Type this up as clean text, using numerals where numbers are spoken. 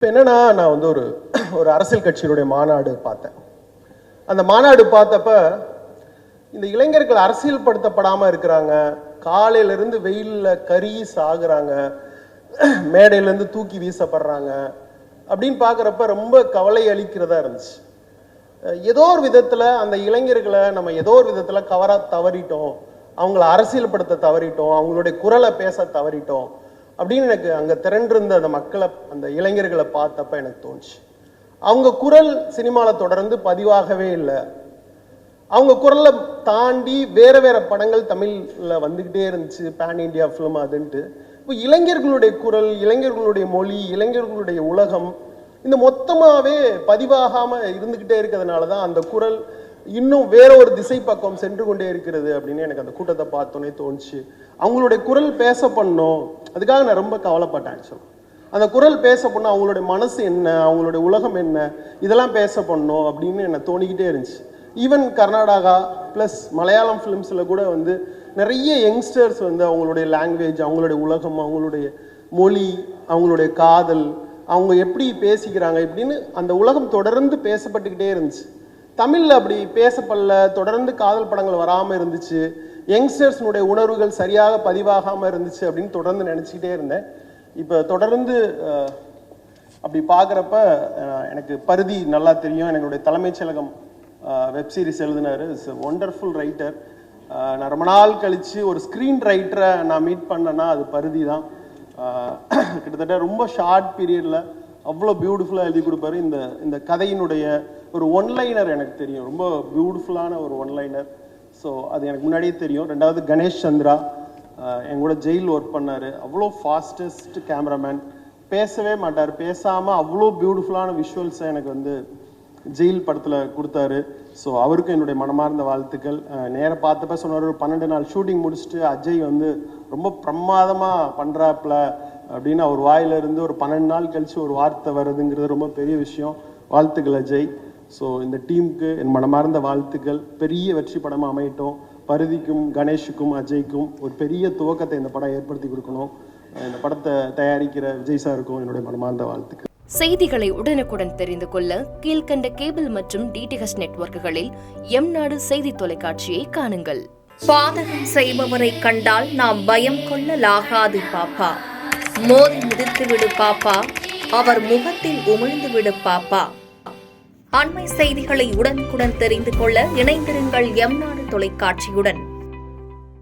இப்போ என்னன்னா, நான் வந்து ஒரு அரசியல் கட்சியினுடைய மாநாடு பார்த்தேன். அந்த மாநாடு பார்த்தப்ப இந்த இளைஞர்கள் அரசியல் படுத்தப்படாமல் இருக்கிறாங்க, காலையிலேருந்து வெயிலில் கருகி சாகுறாங்க, மேடையிலேருந்து தூக்கி வீசப்படுறாங்க அப்படின்னு பார்க்குறப்ப ரொம்ப கவலை அளிக்கிறதா இருந்துச்சு. ஏதோ ஒரு விதத்தில் அந்த இளைஞர்களை நம்ம ஏதோ ஒரு விதத்தில் கவர தவறிட்டோம், அவங்கள அரசியல்படுத்த தவறிட்டோம், அவங்களுடைய குரலை பேச தவறிட்டோம் அப்படின்னு எனக்கு அங்கே திரண்டிருந்த அந்த மக்களை, அந்த இளைஞர்களை பார்த்தப்ப எனக்கு தோணுச்சு. அவங்க குரல் சினிமாவில் தொடர்ந்து பதிவாகவே இல்லை. அவங்க குரலை தாண்டி வேற வேற படங்கள் தமிழில் வந்துக்கிட்டே இருந்துச்சு, பேன் இண்டியா ஃபிலிம் அதுன்ட்டு. இப்போ இளைஞர்களுடைய குரல், இளைஞர்களுடைய மொழி, இளைஞர்களுடைய உலகம் இந்த மொத்தமாகவே பதிவாகாமல் இருந்துக்கிட்டே இருக்கிறதுனால தான் அந்த குரல் இன்னும் வேற ஒரு திசை பக்கம் சென்று கொண்டே இருக்கிறது அப்படின்னு எனக்கு அந்த கூட்டத்தை பார்த்தோன்னே தோணுச்சு. அவங்களுடைய குரல் பேச பண்ணணும், அதுக்காக நான் ரொம்ப கவலைப்பட்டேன். ஆக்சுவலாக அந்த குரல் பேச பண்ணணும், அவங்களுடைய மனசு என்ன, அவங்களுடைய உலகம் என்ன, இதெல்லாம் பேச பண்ணணும் அப்படின்னு எனக்கு தோணிக்கிட்டே இருந்துச்சு. ஈவன் கர்நாடகா ப்ளஸ் மலையாளம் ஃபிலிம்ஸில் கூட வந்து நிறைய யங்ஸ்டர்ஸ் வந்து அவங்களுடைய லாங்குவேஜ், அவங்களுடைய உலகம், அவங்களுடைய மொழி, அவங்களுடைய காதல், அவங்க எப்படி பேசிக்கிறாங்க இப்படின்னு அந்த உலகம் தொடர்ந்து பேசப்பட்டுக்கிட்டே இருந்துச்சு. தமிழில் அப்படி பேசப்படல, தொடர்ந்து காதல் படங்கள் வராமல் இருந்துச்சு, யங்ஸ்டர்ஸ்னுடைய உணர்வுகள் சரியாக பதிவாகாமல் இருந்துச்சு அப்படின்னு தொடர்ந்து நினச்சிக்கிட்டே இருந்தேன். இப்போ தொடர்ந்து அப்படி பார்க்குறப்ப எனக்கு பருதி நல்லா தெரியும். என்னுடைய தலைமைச் செயலகம் வெப்சீரிஸ் எழுதினார். It's wonderful writer. நான் ரொம்ப நாள் கழித்து ஒரு ஸ்க்ரீன் ரைட்டரை நான் மீட் பண்ணேன்னா அது பருதி தான். கிட்டத்தட்ட ரொம்ப ஷார்ட் பீரியடில் அவ்வளோ பியூட்டிஃபுல்லாக எழுதி கொடுப்பாரு. இந்த கதையினுடைய ஒரு ஒன்லைனர் எனக்கு தெரியும், ரொம்ப பியூட்டிஃபுல்லான ஒரு ஒன்லைனர். ஸோ அது எனக்கு முன்னாடியே தெரியும். ரெண்டாவது கணேஷ் சந்திரா என் கூட ஜெயில் ஒர்க் பண்ணார். அவ்வளோ ஃபாஸ்டஸ்ட் கேமராமேன், பேசவே மாட்டார், பேசாமல் அவ்வளோ பியூட்டிஃபுல்லான விஷுவல்ஸை எனக்கு வந்து ஜெயில் படத்தில் கொடுத்தாரு. ஸோ அவருக்கும் என்னுடைய மனமார்ந்த வாழ்த்துக்கள். நேராக பார்த்தப்ப சொன்னார், ஒரு 12 நாள் ஷூட்டிங் முடிச்சுட்டு அஜய் வந்து ரொம்ப பிரமாதமாக பண்ணுறாப்புல அப்படின்னு அவர் வாயிலிருந்து ஒரு 12 நாள் கழித்து ஒரு வார்த்தை வருதுங்கிறது ரொம்ப பெரிய விஷயம். வாழ்த்துக்கள் அஜய். ஸோ இந்த டீமுக்கு என் மனமார்ந்த வாழ்த்துக்கள். பெரிய வெற்றி படமாக அமையட்டும். பருதிக்கும் கணேஷுக்கும் அஜய்க்கும் ஒரு பெரிய துவக்கத்தை இந்த படம் ஏற்படுத்தி கொடுக்கணும். இந்த படத்தை தயாரிக்கிற விஜய் சாருக்கும் என்னுடைய மனமார்ந்த வாழ்த்துக்கள். செய்திகளை உடனுக்குடன் தெரிந்து கொள்ள கீழ்கண்ட கேபிள் மற்றும் டிடிஹெச் நெட்வொர்க்குகளில் எம்நாடு செய்தி தொலைக்காட்சியை காணுங்கள். பாதகம் செய்பவரை கண்டால் நாம் பயம் கொள்ளலாகாது பாப்பா. மோதி மிதித்து விடு பாப்பா, அவர் முகத்தில் உமிழ்ந்து விடு பாப்பா. அண்மை செய்திகளை உடனுக்குடன் தெரிந்து கொள்ள இணைந்திருங்கள் எம்நாடு தொலைக்காட்சியுடன்.